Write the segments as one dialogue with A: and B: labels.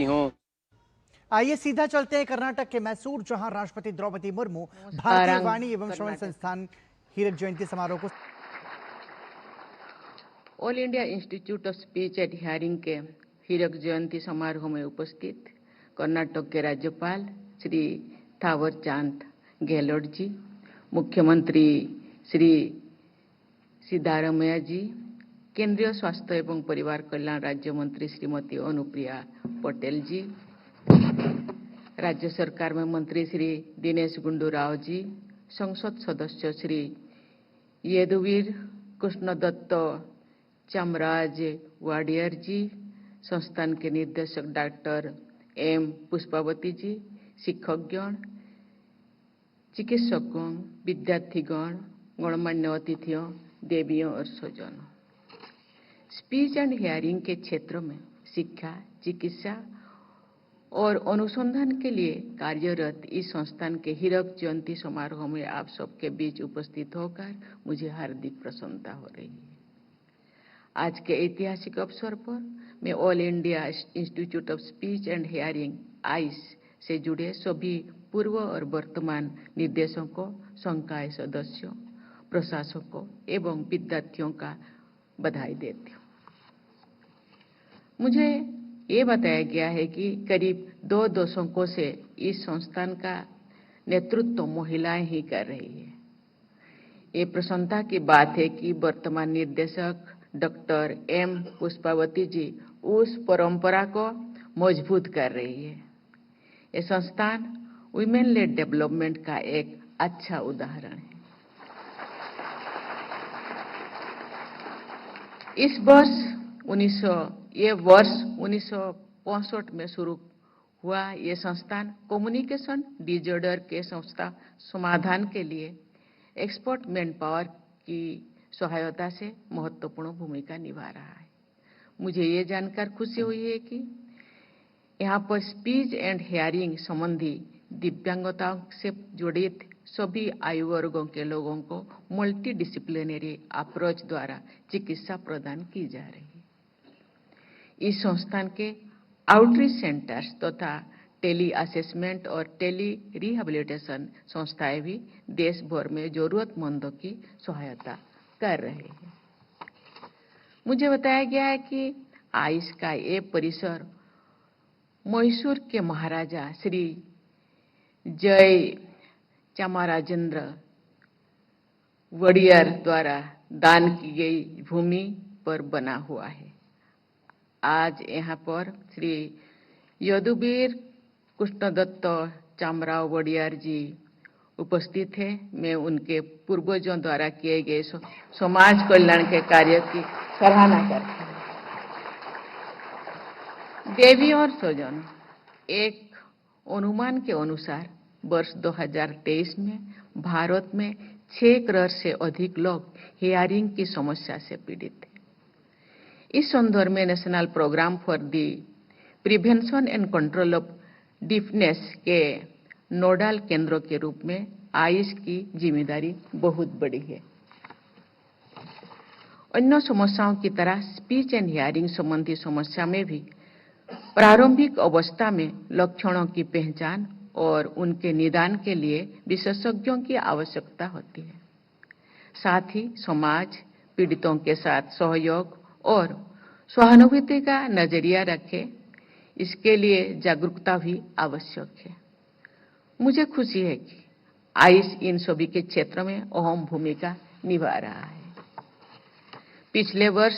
A: हूँ।
B: आइए सीधा चलते हैं कर्नाटक के मैसूर, जहां राष्ट्रपति द्रौपदी मुर्मू भारतीय वाणी एवं श्रवण संस्थान हीरक जयंती समारोह को
C: all India institute of speech and hearing के हीरक जयंती समारोह में उपस्थित कर्नाटक के राज्यपाल श्री थावर चंद गहलोत जी, मुख्यमंत्री श्री सिद्धारमैया जी, केंद्रीय स्वास्थ्य एवं परिवार कल्याण राज्य मंत्री श्रीमती अनुप्रिया पटेल जी, राज्य सरकार में मंत्री श्री दिनेश गुंडूराव जी, संसद सदस्य श्री यदुवीर कृष्णदत्त चामराज वाडियर जी, संस्थान के निर्देशक डॉक्टर एम पुष्पावती जी, शिक्षकगण, चिकित्सकगण, विद्यार्थीगण, गणमान्य अतिथियों, देवियों और स्वजनों, स्पीच एंड हियरिंग के क्षेत्र में शिक्षा, चिकित्सा और अनुसंधान के लिए कार्यरत इस संस्थान के हीरक जयंती समारोह में आप सबके बीच उपस्थित होकर मुझे हार्दिक प्रसन्नता हो रही है। आज के ऐतिहासिक अवसर पर मैं all India institute of speech and hearing ice से जुड़े सभी पूर्व और वर्तमान निर्देशकों, संकाय सदस्यों, प्रशासकों एवं विद्यार्थियों का बधाई देती हूँ। मुझे ये बताया गया है कि करीब 2 दशकों से इस संस्थान का नेतृत्व महिलाएं ही कर रही है। ये प्रसन्नता की बात है कि वर्तमान निर्देशक डॉक्टर एम पुष्पावती जी उस परंपरा को मजबूत कर रही है। ये संस्थान वुमेन लेड डेवलपमेंट का एक अच्छा उदाहरण है। इस वर्ष 1965 में शुरू हुआ ये संस्थान कम्युनिकेशन डिसऑर्डर के समाधान के लिए एक्सपर्ट मैन पावर की सहायता से महत्वपूर्ण भूमिका निभा रहा है। मुझे ये जानकर खुशी हुई है कि यहाँ पर स्पीच एंड हियरिंग संबंधी दिव्यांगताओं से जुड़ित सभी आयु वर्गों के लोगों को मल्टी डिसिप्लिनरी अप्रोच द्वारा चिकित्सा प्रदान की जा रही है। इस संस्थान के आउटरीच सेंटर्स तथा टेली असेसमेंट और टेली रिहेबिलिटेशन संस्थाएं भी देश भर में जरूरतमंदों की सहायता कर रहे हैं। मुझे बताया गया है कि आइस का ये परिसर मैसूर के महाराजा श्री जय चामराजेंद्र वडियर द्वारा दान की गई भूमि पर बना हुआ है। आज यहाँ पर श्री यदुवीर कृष्णदत्त चामराव वडियार जी उपस्थित है। मैं उनके पूर्वजों द्वारा किए गए समाज कल्याण के कार्य की सराहना करती हूँ। देवी और स्वजन, एक अनुमान के अनुसार वर्ष 2023 में भारत में 6 करोड़ से अधिक लोग हियरिंग की समस्या से पीड़ित हैं। इस संदर्भ में national programme for the prevention and control of deafness के नोडल केंद्रों के रूप में आइस की जिम्मेदारी बहुत बड़ी है। अन्य समस्याओं की तरह स्पीच एंड हियरिंग संबंधी समस्या में भी प्रारंभिक अवस्था में लक्षणों की पहचान और उनके निदान के लिए विशेषज्ञों की आवश्यकता होती है। साथ ही समाज पीड़ितों के साथ सहयोग और सहानुभूति का नजरिया रखे, इसके लिए जागरूकता भी आवश्यक है। मुझे खुशी है कि आइस इन सभी के क्षेत्र में अहम भूमिका निभा रहा है। पिछले वर्ष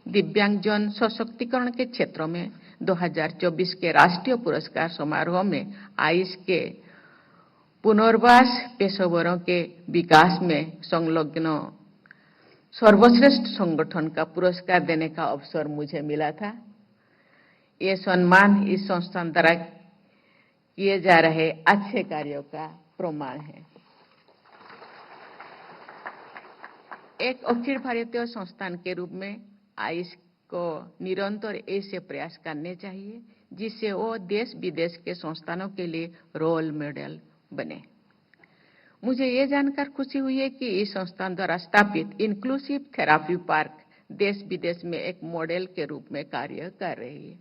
C: दिव्यांगजन सशक्तिकरण के क्षेत्र में 2024 के राष्ट्रीय पुरस्कार समारोह में आइस के पुनर्वास पेशेवरों के विकास में संलग्न सर्वश्रेष्ठ संगठन का पुरस्कार देने का अवसर मुझे मिला था। ये सम्मान इस संस्थान द्वारा किए जा रहे अच्छे कार्यों का प्रमाण है। एक अखिल भारतीय संस्थान के रूप में आइस को निरंतर ऐसे प्रयास करने चाहिए जिससे वो देश विदेश के संस्थानों के लिए रोल मॉडल बने। मुझे ये जानकर खुशी हुई है कि इस संस्थान द्वारा स्थापित इंक्लूसिव थेरेपी पार्क देश विदेश में एक मॉडल के रूप में कार्य कर रही है।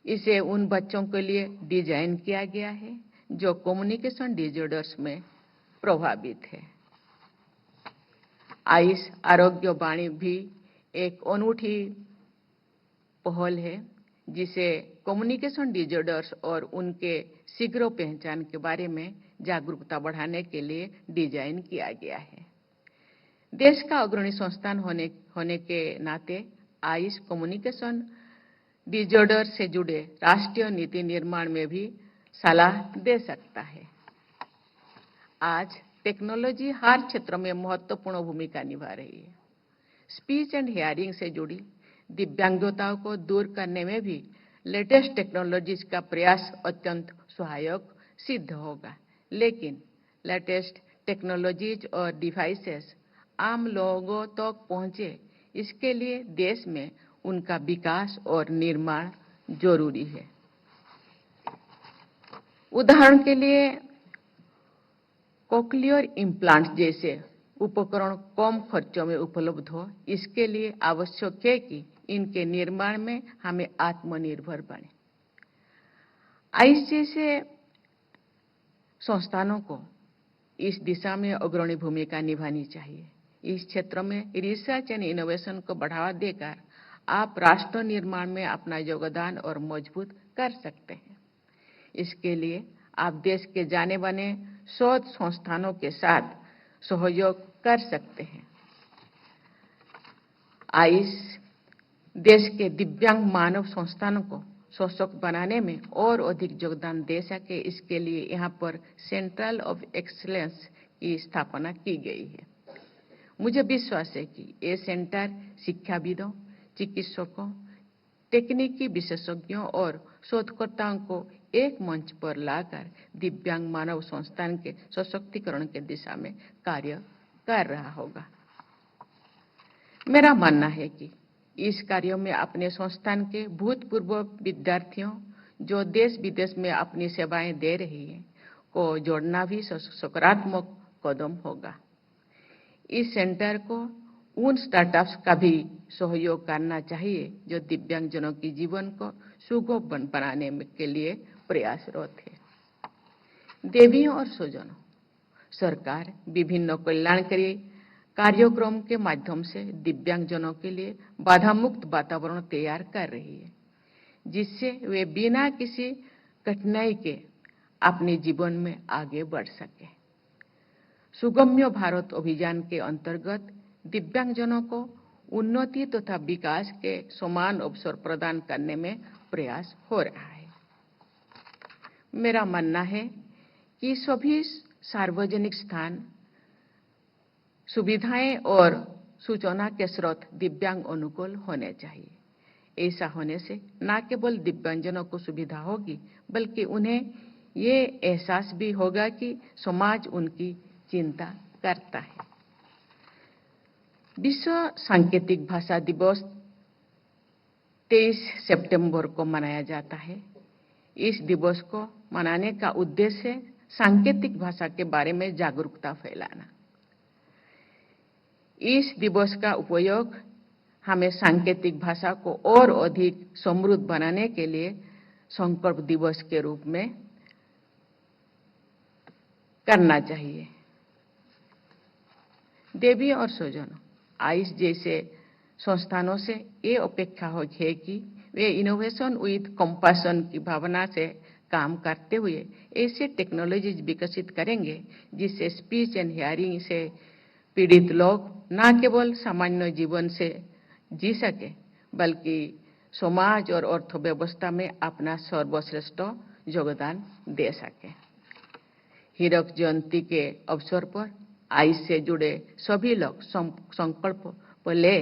C: इसे उन बच्चों के लिए डिजाइन किया गया है जो कम्युनिकेशन डिसऑर्डर्स में प्रभावित है। आयुष आरोग्य वाणी भी एक अनूठी पहल है जिसे कम्युनिकेशन डिसऑर्डर्स और उनके शीघ्र पहचान के बारे में जागरूकता बढ़ाने के लिए डिजाइन किया गया है। देश का अग्रणी संस्थान होने के नाते आयुष कम्युनिकेशन डिसऑर्डर से जुड़े राष्ट्रीय नीति निर्माण में भी सलाह दे सकता है। आज टेक्नोलॉजी हर क्षेत्र में महत्वपूर्ण भूमिका निभा रही है। स्पीच एंड हियरिंग से जुड़ी दिव्यांगताओं को दूर करने में भी लेटेस्ट टेक्नोलॉजीज का प्रयास अत्यंत सहायक सिद्ध होगा, लेकिन लेटेस्ट टेक्नोलॉजीज और डिवाइसेस आम लोगों तक पहुंचे, इसके लिए देश में उनका विकास और निर्माण जरूरी है। उदाहरण के लिए कोक्लियर इम्प्लांट जैसे उपकरण कम खर्चों में उपलब्ध हो, इसके लिए आवश्यक है कि इनके निर्माण में हमें आत्मनिर्भर बने। आयुष जैसे संस्थानों को इस दिशा में अग्रणी भूमिका निभानी चाहिए। इस क्षेत्र में रिसर्च एंड इनोवेशन को बढ़ावा देकर आप राष्ट्र निर्माण में अपना योगदान और मजबूत कर सकते हैं। इसके लिए आप देश के जाने माने शोध संस्थानों के साथ सहयोग कर सकते हैं। आयुष देश के दिव्यांग मानव संस्थानों को सशक्त बनाने में और अधिक योगदान दे सके, इसके लिए यहाँ पर सेंटर ऑफ एक्सीलेंस की स्थापना की गई है। मुझे विश्वास है कि ये सेंटर शिक्षाविदों, चिकित्सकों, तकनीकी विशेषज्ञों और शोधकर्ताओं को एक मंच पर लाकर दिव्यांग मानव संस्थान के सशक्तिकरण की दिशा में कार्य कर रहा होगा। मेरा मानना है कि इस कार्य में अपने संस्थान के भूतपूर्व विद्यार्थियों जो देश विदेश में अपनी सेवाएं दे रही हैं को जोड़ना भी सकारात्मक कदम होगा। इस सेंटर को उन स्टार्टअप्स का भी सहयोग करना चाहिए जो दिव्यांगजनों के जीवन को सुगम बनाने के लिए प्रयासरत है। देवियों और स्वजनों, सरकार विभिन्न कल्याणकारी कार्यक्रम के माध्यम से दिव्यांगजनों के लिए बाधा मुक्त वातावरण तैयार कर रही है, जिससे वे बिना किसी कठिनाई के अपने जीवन में आगे बढ़ सके। सुगम्य भारत अभियान के अंतर्गत दिव्यांगजनों को उन्नति तथा विकास के समान अवसर प्रदान करने में प्रयास हो रहा है। मेरा मानना है कि सभी सार्वजनिक स्थान, सुविधाएं और सूचना के स्रोत दिव्यांग अनुकूल होने चाहिए। ऐसा होने से न केवल दिव्यांगजनों को सुविधा होगी, बल्कि उन्हें ये एहसास भी होगा कि समाज उनकी चिंता करता है। विश्व सांकेतिक भाषा दिवस 23 सितंबर को मनाया जाता है। इस दिवस को मनाने का उद्देश्य सांकेतिक भाषा के बारे में जागरूकता फैलाना। इस दिवस का उपयोग हमें सांकेतिक भाषा को और अधिक समृद्ध बनाने के लिए संकल्प दिवस के रूप में करना चाहिए। देवी और स्वजनों, आयुष जैसे संस्थानों से ये अपेक्षा है कि वे इनोवेशन विद कंपैशन की भावना से काम करते हुए ऐसे टेक्नोलॉजीज विकसित करेंगे जिससे स्पीच एंड हियरिंग से पीड़ित लोग न केवल सामान्य जीवन से जी सके, बल्कि समाज और अर्थव्यवस्था में अपना सर्वश्रेष्ठ योगदान दे सके। हीरक जयंती के अवसर पर आयुष से जुड़े सभी लोग संकल्प ले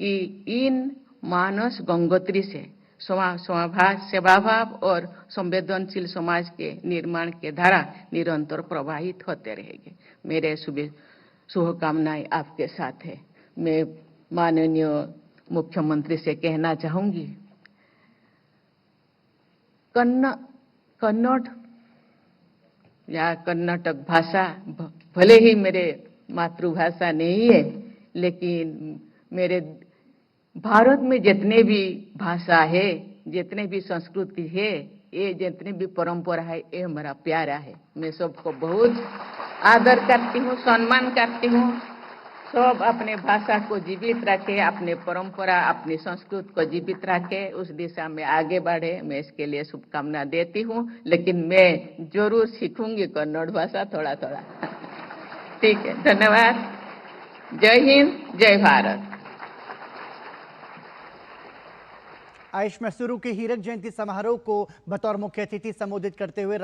C: कि इन मानस गंगोत्री से सेवाभाव और संवेदनशील समाज के निर्माण के धारा निरंतर प्रवाहित होते रहेंगे। मेरे शुभकामनाएं आपके साथ है। मैं माननीय मुख्यमंत्री से कहना चाहूंगी, कन्नड़ या कर्नाटक भाषा भले ही मेरे मातृभाषा नहीं है, लेकिन मेरे भारत में जितने भी भाषा है जितने भी संस्कृति है, ये जितनी भी परंपरा है, ये हमारा प्यारा है। मैं सबको बहुत आदर करती हूँ, सम्मान करती हूँ। सब अपने भाषा को जीवित रखे, अपने परंपरा, अपनी संस्कृति को जीवित रखे, उस दिशा में आगे बढ़े। मैं इसके लिए शुभकामना देती हूँ, लेकिन मैं जरूर सीखूंगी कन्नड़ भाषा थोड़ा थोड़ा। ठीक है, धन्यवाद। जय हिंद, जय भारत।
B: आयुष मैसूरू के हीरक जयंती समारोह को बतौर मुख्य अतिथि संबोधित करते हुए